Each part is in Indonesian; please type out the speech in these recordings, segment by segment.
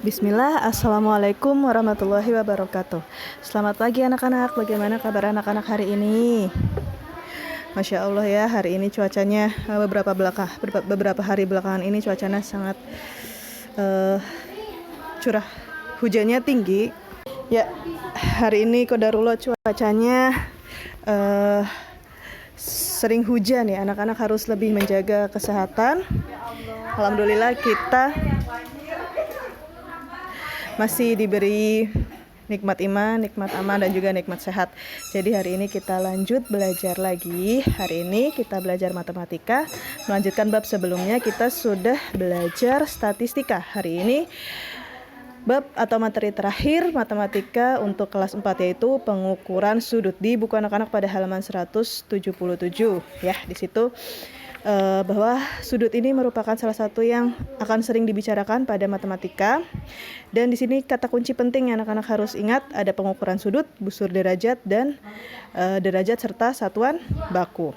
Bismillah, Assalamualaikum warahmatullahi wabarakatuh. Selamat pagi anak-anak, bagaimana kabar anak-anak hari ini? Masya Allah ya, hari ini cuacanya beberapa hari belakangan ini cuacanya sangat curah, hujannya tinggi. Ya, hari ini qadarullah cuacanya sering hujan ya, anak-anak harus lebih menjaga kesehatan. Alhamdulillah kita masih diberi nikmat iman, nikmat aman, dan juga nikmat sehat. Jadi hari ini kita lanjut belajar lagi. Hari ini kita belajar matematika. Melanjutkan bab sebelumnya kita sudah belajar statistika. Hari ini bab atau materi terakhir matematika untuk kelas 4 yaitu pengukuran sudut di buku anak-anak pada halaman 177 ya. Di situ bahwa sudut ini merupakan salah satu yang akan sering dibicarakan pada matematika. Dan di sini kata kunci penting yang anak-anak harus ingat ada pengukuran sudut, busur derajat, dan derajat serta satuan baku.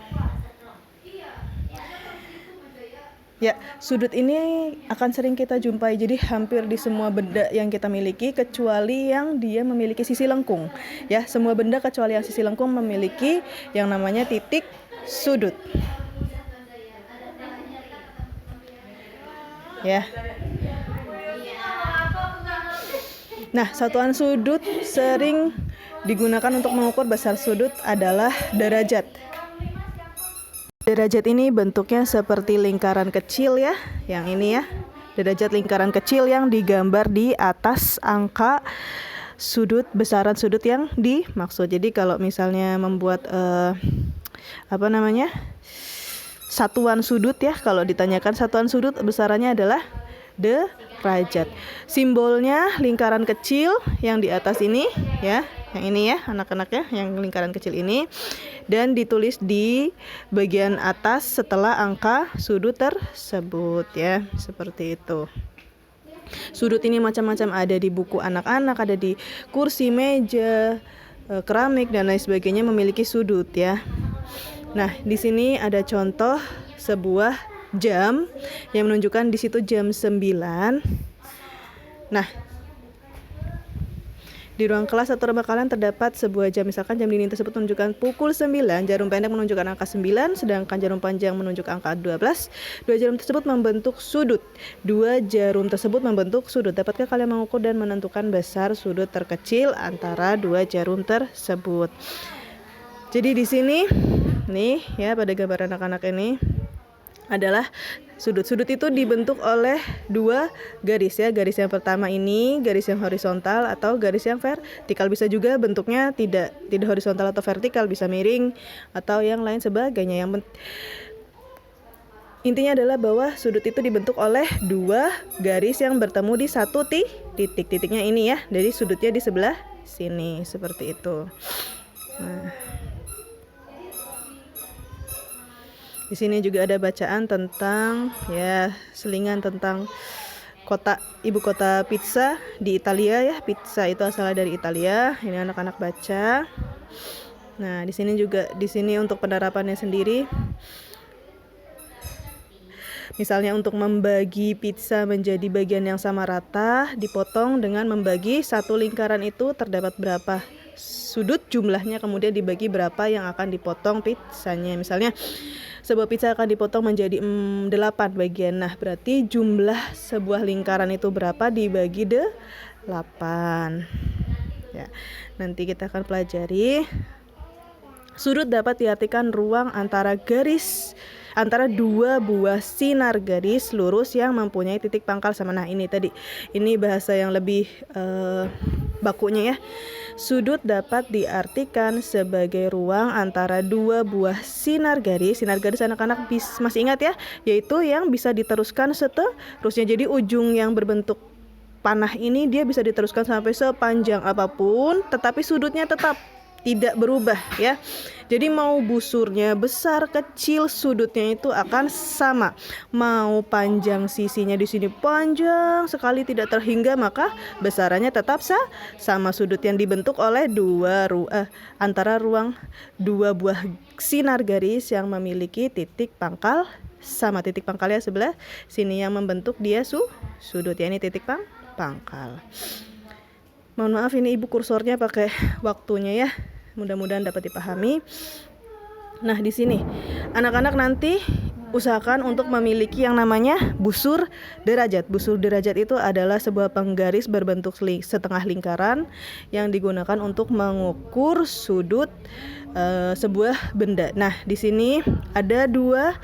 Ya, sudut ini akan sering kita jumpai, jadi hampir di semua benda yang kita miliki kecuali yang dia memiliki sisi lengkung. Ya, semua benda kecuali yang sisi lengkung memiliki yang namanya titik sudut. Ya. Nah, satuan sudut sering digunakan untuk mengukur besar sudut adalah derajat. Derajat ini bentuknya seperti lingkaran kecil ya, yang ini ya. Derajat lingkaran kecil yang digambar di atas angka sudut, besaran sudut yang dimaksud. Jadi kalau misalnya membuat satuan sudut ya, kalau ditanyakan satuan sudut besarannya adalah derajat. Simbolnya lingkaran kecil yang di atas ini ya, yang ini ya anak-anak ya, yang lingkaran kecil ini, dan ditulis di bagian atas setelah angka sudut tersebut ya, seperti itu. Sudut ini macam-macam, ada di buku anak-anak, ada di kursi, meja, keramik, dan lain sebagainya memiliki sudut ya. Nah, di sini ada contoh sebuah jam yang menunjukkan di situ jam 9. Nah, di ruang kelas atau rumah kalian terdapat sebuah jam, misalkan jam dinding tersebut menunjukkan pukul 9, jarum pendek menunjukkan angka 9, sedangkan jarum panjang menunjukkan angka 12. Dua jarum tersebut membentuk sudut. Dapatkah kalian mengukur dan menentukan besar sudut terkecil antara dua jarum tersebut? Jadi di sini nih ya, pada gambar anak-anak ini adalah sudut-sudut itu dibentuk oleh dua garis ya. Garis yang pertama ini garis yang horizontal atau garis yang vertikal. Bisa juga bentuknya tidak horizontal atau vertikal, bisa miring atau yang lain sebagainya. Intinya adalah bahwa sudut itu dibentuk oleh dua garis yang bertemu di satu titik. Titiknya ini ya. Jadi sudutnya di sebelah sini seperti itu. Nah, di sini juga ada bacaan tentang ya, selingan tentang ibu kota pizza di Italia ya. Pizza itu asalnya dari Italia. Ini anak-anak baca. Nah, di sini untuk penerapannya sendiri. Misalnya untuk membagi pizza menjadi bagian yang sama rata, dipotong dengan membagi satu lingkaran itu terdapat berapa sudut jumlahnya, kemudian dibagi berapa yang akan dipotong pizzanya. Misalnya sebuah pizza akan dipotong menjadi 8 bagian. Nah, berarti jumlah sebuah lingkaran itu berapa dibagi 8. Ya, nanti kita akan pelajari. Sudut dapat diartikan ruang antara dua buah sinar garis lurus yang mempunyai titik pangkal sama. Nah, ini bahasa yang lebih bakunya ya. Sudut dapat diartikan sebagai ruang antara dua buah sinar garis. Sinar garis anak-anak masih ingat ya, yaitu yang bisa diteruskan seterusnya. Jadi ujung yang berbentuk panah ini dia bisa diteruskan sampai sepanjang apapun, tetapi sudutnya tetap tidak berubah ya. Jadi mau busurnya besar kecil, sudutnya itu akan sama. Mau panjang sisinya di sini panjang sekali tidak terhingga, maka besarannya tetap sama. Sudut yang dibentuk oleh antara ruang dua buah sinar garis yang memiliki titik pangkal sama. Titik pangkalnya sebelah sini yang membentuk dia sudut ya, ini titik pangkal. Mohon maaf ini ibu kursornya pakai waktunya ya. Mudah-mudahan dapat dipahami. Nah, di sini anak-anak nanti usahakan untuk memiliki yang namanya busur derajat. Busur derajat itu adalah sebuah penggaris berbentuk setengah lingkaran yang digunakan untuk mengukur sudut sebuah benda. Nah, di sini ada dua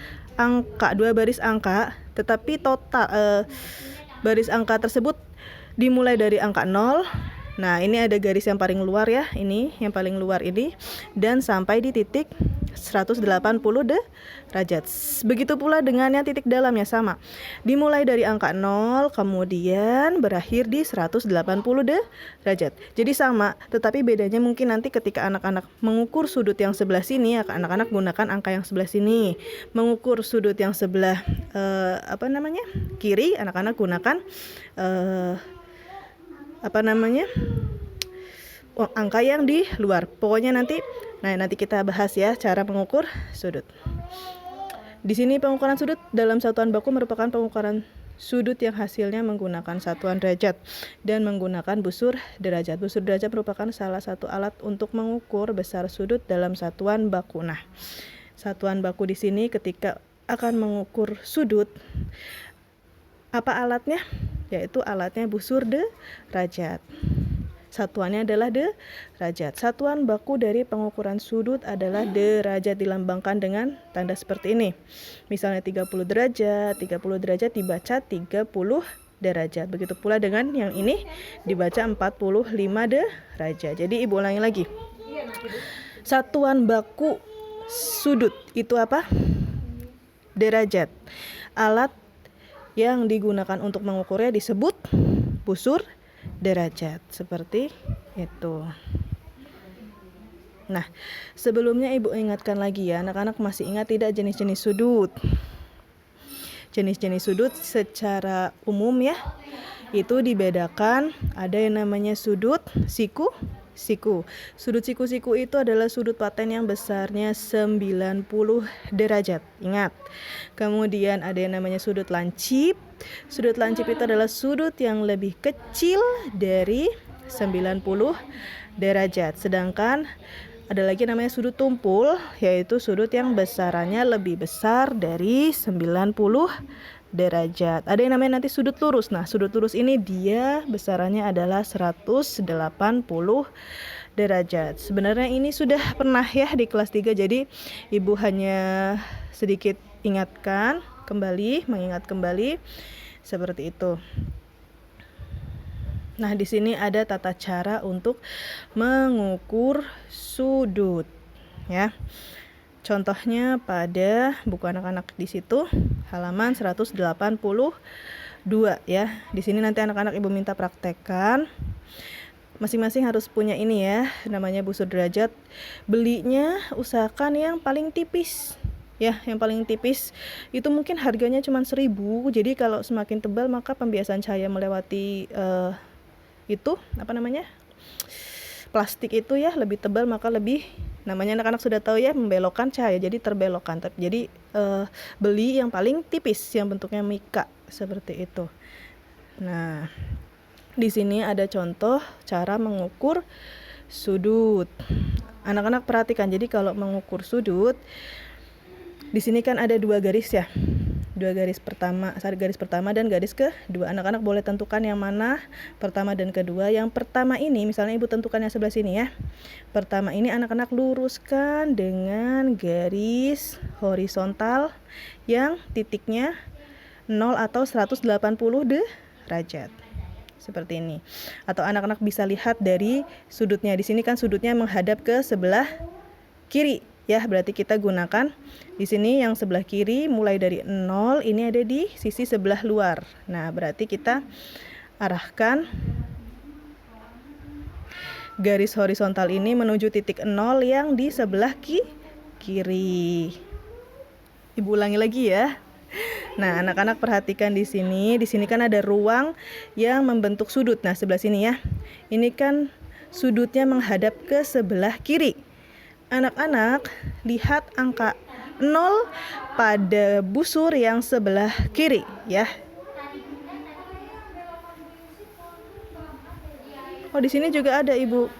baris angka, tetapi total baris angka tersebut dimulai dari angka 0. Nah, ini ada garis yang paling luar ya, ini yang paling luar ini, dan sampai di titik 180 derajat. Begitu pula dengan yang titik dalamnya sama. Dimulai dari angka 0 kemudian berakhir di 180 derajat. Jadi sama, tetapi bedanya mungkin nanti ketika anak-anak mengukur sudut yang sebelah sini, anak-anak gunakan angka yang sebelah sini. Mengukur sudut yang sebelah kiri, anak-anak gunakan angka yang di luar. Pokoknya nanti kita bahas ya cara mengukur sudut. Di sini pengukuran sudut dalam satuan baku merupakan pengukuran sudut yang hasilnya menggunakan satuan derajat dan menggunakan busur derajat. Busur derajat merupakan salah satu alat untuk mengukur besar sudut dalam satuan baku. Nah, satuan baku di sini ketika akan mengukur sudut, apa alatnya? Yaitu alatnya busur derajat. Satuannya adalah derajat. Satuan baku dari pengukuran sudut adalah derajat, dilambangkan dengan tanda seperti ini. Misalnya 30 derajat dibaca 30 derajat. Begitu pula dengan yang ini dibaca 45 derajat. Jadi ibu ulangi lagi. Satuan baku sudut itu apa? Derajat. Alat yang digunakan untuk mengukurnya disebut busur derajat, seperti itu. Nah, sebelumnya ibu ingatkan lagi ya, anak-anak masih ingat tidak jenis-jenis sudut? Jenis-jenis sudut secara umum ya, itu dibedakan, ada yang namanya sudut siku. Sudut siku itu adalah sudut paten yang besarnya 90 derajat. Ingat. Kemudian ada yang namanya sudut lancip. Sudut lancip itu adalah sudut yang lebih kecil dari 90 derajat. Sedangkan ada lagi namanya sudut tumpul, yaitu sudut yang besarannya lebih besar dari 90 derajat. Ada yang namanya nanti sudut lurus. Nah, sudut lurus ini dia besarannya adalah 180 derajat. Sebenarnya ini sudah pernah ya di kelas 3, jadi ibu hanya sedikit mengingat kembali seperti itu. Nah, di sini ada tata cara untuk mengukur sudut ya. Contohnya pada buku anak-anak di situ halaman 182 ya. Di sini nanti anak-anak ibu minta praktekkan. Masing-masing harus punya ini ya, namanya busur derajat. Belinya usahakan yang paling tipis. Ya, yang paling tipis itu mungkin harganya cuma 1.000. Jadi kalau semakin tebal maka pembiasaan cahaya melewati plastik itu ya lebih tebal, maka lebih, namanya anak-anak sudah tahu ya, membelokkan cahaya, jadi terbelokkan. Jadi beli yang paling tipis yang bentuknya mika seperti itu. Nah, di sini ada contoh cara mengukur sudut. Anak-anak perhatikan, jadi kalau mengukur sudut di sini kan ada dua garis ya. Garis pertama dan garis kedua. Anak-anak boleh tentukan yang mana pertama dan kedua. Yang pertama ini misalnya ibu tentukan yang sebelah sini ya. Pertama ini anak-anak luruskan dengan garis horizontal yang titiknya 0 atau 180 derajat. Seperti ini. Atau anak-anak bisa lihat dari sudutnya. Di sini kan sudutnya menghadap ke sebelah kiri. Ya, berarti kita gunakan di sini yang sebelah kiri mulai dari 0, ini ada di sisi sebelah luar. Nah, berarti kita arahkan garis horizontal ini menuju titik 0 yang di sebelah kiri. Ibu ulangi lagi ya. Nah, anak-anak perhatikan di sini. Di sini kan ada ruang yang membentuk sudut. Nah, sebelah sini ya. Ini kan sudutnya menghadap ke sebelah kiri. Anak-anak lihat angka 0 pada busur yang sebelah kiri ya. Oh, di sini juga ada, Ibu.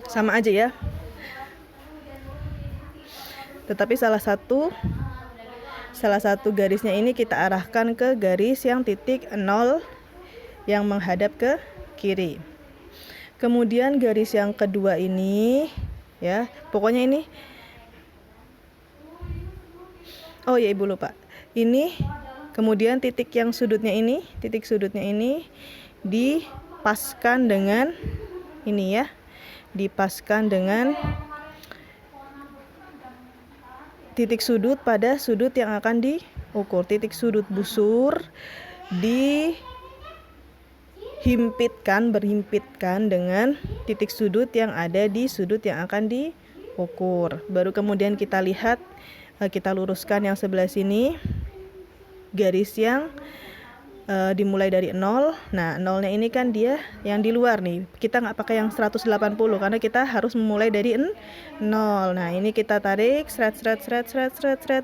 Sama aja ya. Tetapi salah satu garisnya ini kita arahkan ke garis yang titik 0 yang menghadap ke kiri. Kemudian garis yang kedua ini ya, pokoknya ini. Oh ya, Ibu lupa. Ini kemudian titik sudutnya ini dipaskan dengan ini ya. Dipaskan dengan titik sudut pada sudut yang akan diukur. Titik sudut busur berhimpitkan dengan titik sudut yang ada di sudut yang akan diukur. Baru kemudian kita lihat, kita luruskan yang sebelah sini, garis yang dimulai dari 0. Nah, 0-nya ini kan dia yang di luar nih. Kita nggak pakai yang 180 karena kita harus memulai dari 0. Nah, ini kita tarik, seret,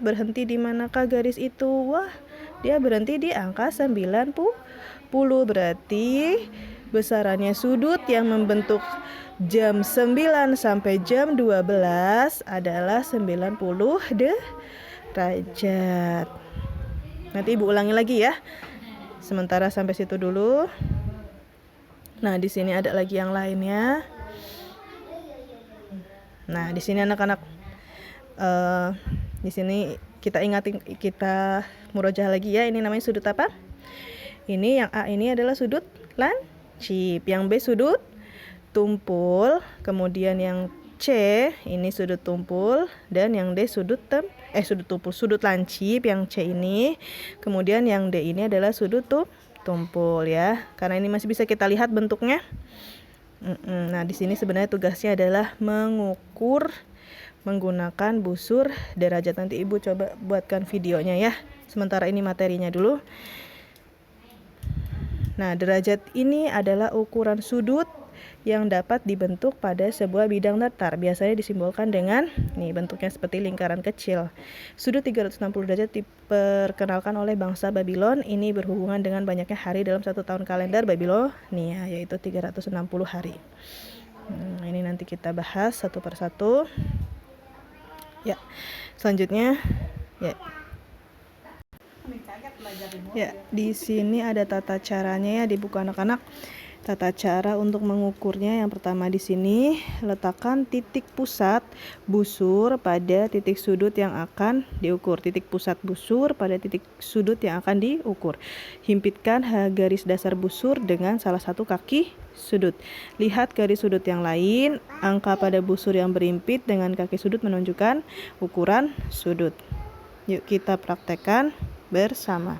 berhenti di manakah garis itu? Wah, dia berhenti di angka 90. Berarti besarannya sudut yang membentuk jam 9 sampai jam 12 adalah 90 derajat. Nanti Ibu ulangi lagi ya. Sementara sampai situ dulu. Nah, di sini ada lagi yang lainnya. Nah, di sini anak-anak di sini kita murojaah lagi ya. Ini namanya sudut apa? Ini yang A ini adalah sudut lancip, yang B sudut tumpul, kemudian yang C ini sudut tumpul, dan yang D sudut lancip yang C ini. Kemudian yang D ini adalah sudut tumpul ya. Karena ini masih bisa kita lihat bentuknya. Nah, di sini sebenarnya tugasnya adalah mengukur menggunakan busur derajat. Nanti Ibu coba buatkan videonya ya. Sementara ini materinya dulu. Nah, derajat ini adalah ukuran sudut yang dapat dibentuk pada sebuah bidang datar. Biasanya disimbolkan dengan nih, bentuknya seperti lingkaran kecil. Sudut 360 derajat diperkenalkan oleh bangsa Babylon. Ini berhubungan dengan banyaknya hari dalam satu tahun kalender Babilonia, yaitu 360 hari. Ini nanti kita bahas satu persatu. Ya, selanjutnya ya. Ya, di sini ada tata caranya ya di buku anak-anak. Tata cara untuk mengukurnya, yang pertama di sini letakkan titik pusat busur pada titik sudut yang akan diukur. Titik pusat busur pada titik sudut yang akan diukur. Himpitkan garis dasar busur dengan salah satu kaki sudut. Lihat garis sudut yang lain. Angka pada busur yang berhimpit dengan kaki sudut menunjukkan ukuran sudut. Yuk kita praktekkan bersama.